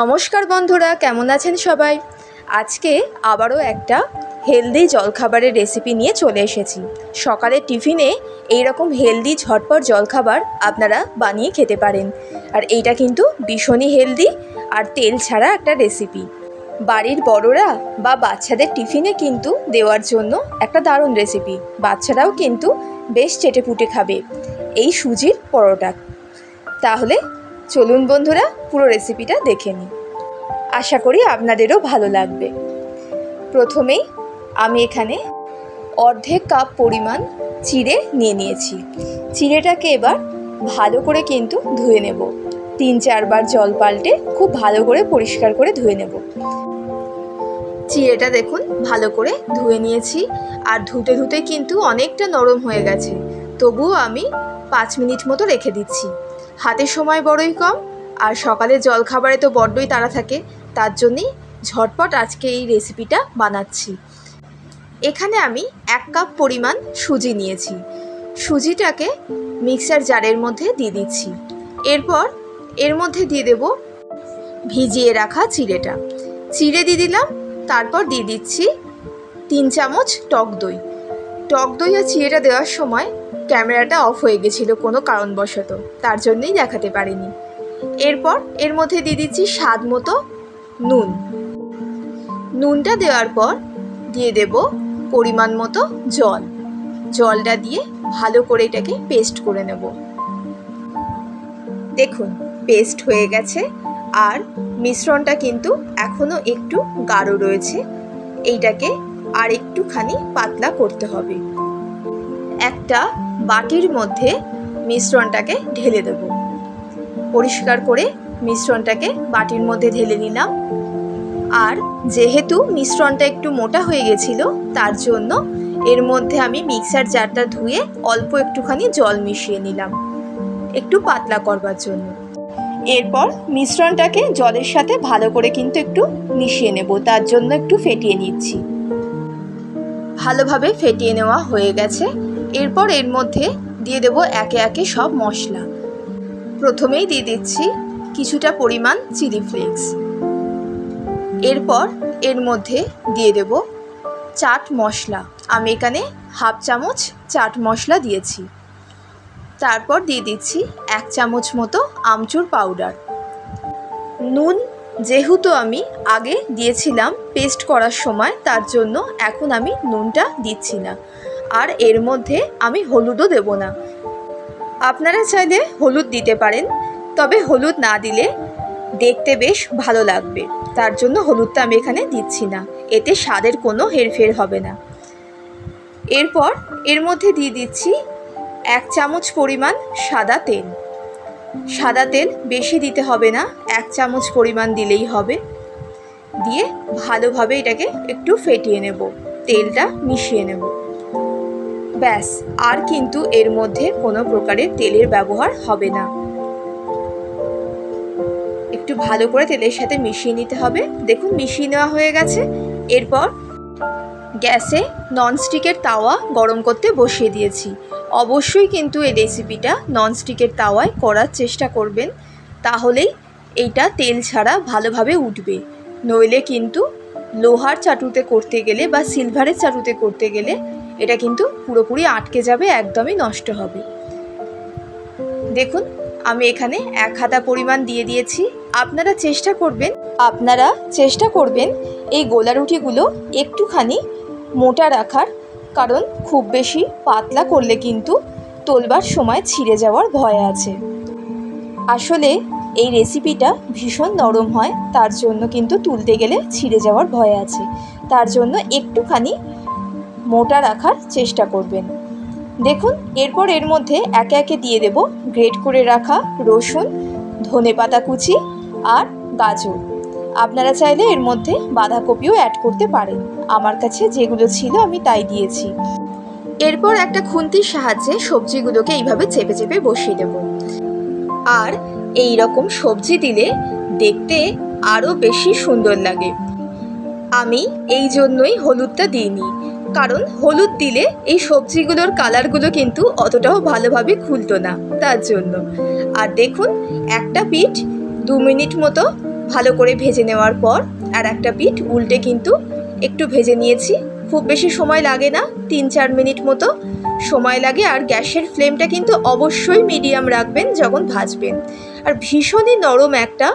নমস্কার বন্ধুরা, কেমন আছেন সবাই? আজকে আবারও একটা হেলদি জলখাবারের রেসিপি নিয়ে চলে এসেছি। সকালের টিফিনে এই রকম হেলদি ঝটপট জলখাবার আপনারা বানিয়ে খেতে পারেন। আর এইটা কিন্তু ভীষণই হেলদি আর তেল ছাড়া একটা রেসিপি। বাড়ির বড়রা বা বাচ্চাদের টিফিনে কিন্তু দেওয়ার জন্য একটা দারুণ রেসিপি। বাচ্চারাও কিন্তু বেশ চেটেপুটে খাবে এই সুজির পরোটা। তাহলে চলুন বন্ধুরা, পুরো রেসিপিটা দেখে নিই। আশা করি আপনাদেরও ভালো লাগবে। প্রথমেই আমি এখানে অর্ধেক কাপ পরিমাণ চিড়ে নিয়ে নিয়েছি। চিড়েটাকে এবার ভালো করে কিন্তু ধুয়ে নেব। 3-4 বার জল পাল্টে খুব ভালো করে পরিষ্কার করে ধুয়ে নেব। চিড়েটা দেখুন ভালো করে ধুয়ে নিয়েছি, আর ধুতে ধুতে কিন্তু অনেকটা নরম হয়ে গেছে। তবুও আমি 5 মিনিট মতো রেখে দিচ্ছি। হাতে সময় বড়ই কম, আর সকালের জলখাবারে তো বড্ডই তাড়া থাকে, তার জন্যই ঝটপট আজকে এই রেসিপিটা বানাচ্ছি। এখানে আমি 1 কাপ পরিমাণ সুজি নিয়েছি। সুজিটাকে মিক্সার জারের মধ্যে দিয়ে দিচ্ছি। এরপর এর মধ্যে দিয়ে দেব ভিজিয়ে রাখা চিড়েটা। চিড়ে দিয়ে দিলাম, তারপর দিয়ে দিচ্ছি 3 চামচ টক দই। টক দই আর চিড়েটা দেওয়ার সময় ক্যামেরাটা অফ হয়ে গেছিলো কোনো কারণবশত, তার জন্যই দেখাতে পারিনি। এরপর এর মধ্যে দিয়ে দিচ্ছি স্বাদ মতো নুন। নুনটা দেওয়ার পর দিয়ে দেব পরিমাণ মতো জল। জলটা দিয়ে ভালো করে এটাকে পেস্ট করে নেব। দেখুন পেস্ট হয়ে গেছে, আর মিশ্রণটা কিন্তু এখনও একটু গাঢ় রয়েছে। এইটাকে আর একটুখানি পাতলা করতে হবে। একটা বাটির মধ্যে মিশ্রণটাকে ঢেলে দেব। পরিষ্কার করে মিশ্রণটাকে বাটির মধ্যে ঢেলে নিলাম। আর যেহেতু মিশ্রণটা একটু মোটা হয়ে গেছিল, তার জন্য এর মধ্যে আমি মিক্সার জারটা ধুয়ে অল্প একটুখানি জল মিশিয়ে নিলাম একটু পাতলা করবার জন্য। এরপর মিশ্রণটাকে জলের সাথে ভালো করে কিন্তু একটু মিশিয়ে নেব, তার জন্য একটু ফেটিয়ে নিচ্ছি। ভালোভাবে ফেটিয়ে নেওয়া হয়ে গেছে। এরপর এর মধ্যে দিয়ে দেব একে একে সব মশলা। প্রথমেই দিয়ে দিচ্ছি কিছুটা পরিমাণ চিলি ফ্লেক্স। এরপর এর মধ্যে দিয়ে দেব চাট মশলা। আমি এখানে 1/2 চামচ চাট মশলা দিয়েছি। তারপর দিয়ে দিচ্ছি 1 চামচ মতো আমচুর পাউডার। নুন যেহেতু আমি আগে দিয়েছিলাম পেস্ট করার সময়, তার জন্য এখন আমি নুনটা দিচ্ছি না। আর এর মধ্যে আমি হলুদও দেব না। আপনারা চাইলে হলুদ দিতে পারেন, তবে হলুদ না দিলে দেখতে বেশ ভালো লাগবে, তার জন্য হলুদটা আমি এখানে দিচ্ছি না। এতে স্বাদের কোনো হেরফের হবে না। এরপর এর মধ্যে দিয়ে দিচ্ছি 1 চামচ পরিমাণ সাদা তেল। সাদা তেল বেশি দিতে হবে না, 1 চামচ পরিমাণ দিলেই হবে। দিয়ে ভালোভাবে এটাকে একটু ফেটিয়ে নেব, তেলটা মিশিয়ে নেব। ব্যাস, আর কিন্তু এর মধ্যে কোনো প্রকারের তেলের ব্যবহার হবে না। একটু ভালো করে তেলের সাথে মিশিয়ে নিতে হবে। দেখুন মিশিয়ে নেওয়া হয়ে গেছে। এরপর গ্যাসে ননস্টিকের তাওয়া গরম করতে বসিয়ে দিয়েছি। অবশ্যই কিন্তু এই রেসিপিটা ননস্টিকের তাওয়ায় করার চেষ্টা করবেন, তাহলেই এইটা তেল ছাড়া ভালোভাবে উঠবে। নইলে কিন্তু লোহার চাটুতে করতে গেলে বা সিলভারের চাটুতে করতে গেলে এটা কিন্তু পুরোপুরি আটকে যাবে, একদমই নষ্ট হবে। দেখুন আমি এখানে 1 হাতা পরিমাণ দিয়ে দিয়েছি। আপনারা চেষ্টা করবেন এই গোলা রুটিগুলো একটুখানি মোটা রাখার, কারণ খুব বেশি পাতলা করলে কিন্তু তোলবার সময় ছিঁড়ে যাওয়ার ভয় আছে। আসলে এই রেসিপিটা ভীষণ নরম হয়, তার জন্য কিন্তু তুলতে গেলে ছিঁড়ে যাওয়ার ভয় আছে। তার জন্য একটুখানি মোটা রাখার চেষ্টা করবেন। দেখুন এরপর এর মধ্যে একে একে দিয়ে দেব গ্রেট করে রাখা রসুন, ধনেপাতা কুচি আর গাজর। আপনারা চাইলে এর মধ্যে বাঁধাকপিও অ্যাড করতে পারেন। আমার কাছে যেগুলো ছিল আমি তাই দিয়েছি। এরপর একটা খুন্তির সাহায্যে সবজিগুলোকে এইভাবে চেপে চেপে বসিয়ে দেব। আর এই রকম সবজি দিলে দেখতে আরও বেশি সুন্দর লাগে। আমি এই জন্যই হলুদটা দিইনি, কারণ হলুদ দিলে এই সবজিগুলোর কালারগুলো কিন্তু অতটাও ভালোভাবে খুলতো না, তার জন্য। আর দেখুন একটা পিঠ 2 মিনিট মতো ভালো করে ভেজে নেওয়ার পর আর একটা পিঠ উল্টে কিন্তু একটু ভেজে নিয়েছি। খুব বেশি সময় লাগে না, 3-4 মিনিট মতো সময় লাগে। আর গ্যাসের ফ্লেমটা কিন্তু অবশ্যই মিডিয়াম রাখবেন যখন ভাজবেন। আর ভীষণই নরম একটা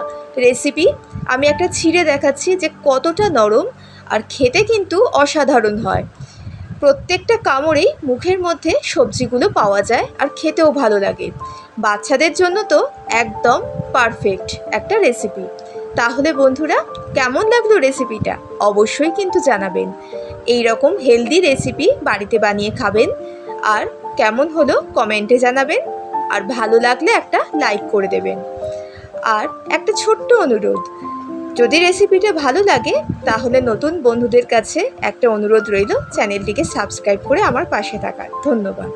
রেসিপি, আমি একটা ছিঁড়ে দেখাচ্ছি যে কতটা নরম, আর খেতে কিন্তু অসাধারণ হয়। প্রত্যেকটা কামড়েই মুখের মধ্যে সবজিগুলো পাওয়া যায় আর খেতেও ভালো লাগে। বাচ্চাদের জন্য তো একদম পারফেক্ট একটা রেসিপি। তাহলে বন্ধুরা, কেমন লাগলো রেসিপিটা অবশ্যই কিন্তু জানাবেন। এই রকম হেলদি রেসিপি বাড়িতে বানিয়ে খাবেন, আর কেমন হলো কমেন্টে জানাবেন। আর ভালো লাগলে একটা লাইক করে দেবেন। আর একটা ছোট্ট অনুরোধ, যদি রেসিপিটা ভালো লাগে তাহলে নতুন বন্ধুদের কাছে একটা অনুরোধ রইল, চ্যানেলটিকে সাবস্ক্রাইব করে আমার পাশে থাকার। ধন্যবাদ।